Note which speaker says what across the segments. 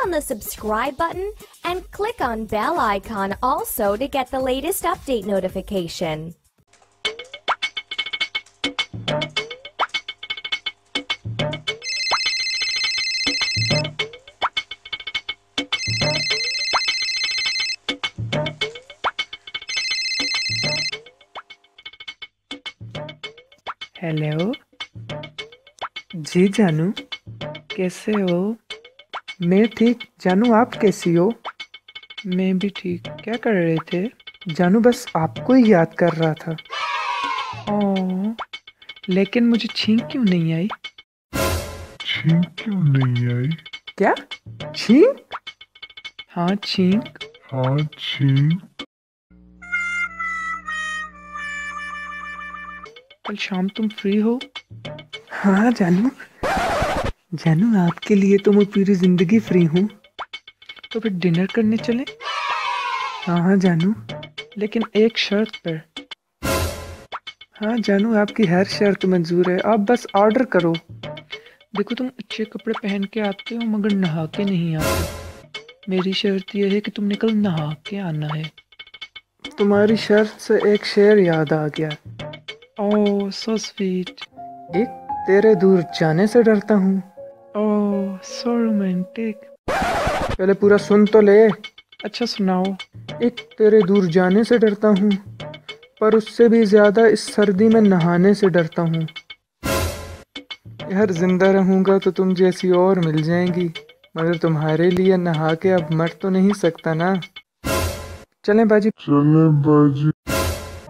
Speaker 1: on the subscribe button and click on bell icon also to get the latest update notification.
Speaker 2: Hello जी जानू, कैसे हो? मैं ठीक। जानू आप कैसी हो? मैं भी ठीक। क्या कर रहे थे? जानू बस आपको ही याद कर रहा था। ओह, लेकिन मुझे छींक क्यों नहीं आई?
Speaker 3: छींक क्यों नहीं आई?
Speaker 2: क्या? छींक? हाँ छींक।
Speaker 3: हाँ छींक।
Speaker 2: कल शाम तुम फ्री हो? हाँ जानू, जानू आपके लिए तो मैं पूरी जिंदगी फ्री हूँ। तो फिर डिनर करने चलें? हाँ हाँ जानू, लेकिन एक शर्त पर। हाँ जानू, आपकी हर शर्त मंजूर है, आप बस ऑर्डर करो। देखो तुम अच्छे कपड़े पहन के आते हो मगर नहा के नहीं आते। मेरी शर्त यह है कि तुमने कल नहा के आना है। तुम्हारी शर्त से एक शेर याद आ गया। ओह सो स्वीट। एक तेरे दूर जाने से डरता हूँ। ओह सो रोमांटिक। पहले पूरा सुन तो ले। अच्छा सुनाओ। एक तेरे दूर जाने से डरता हूँ, पर उससे भी ज्यादा इस सर्दी में नहाने से डरता हूँ। यार जिंदा रहूंगा तो तुम जैसी और मिल जाएंगी, मगर तुम्हारे लिए नहा के अब मर तो नहीं सकता ना। चलें बाजी।
Speaker 3: चलें बाजी।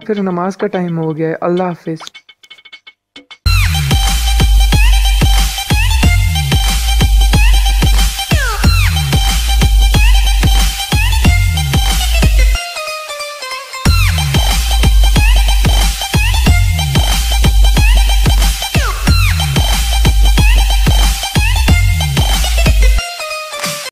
Speaker 2: फिर नमाज का टाइम हो गया है। अल्लाह हाफिज।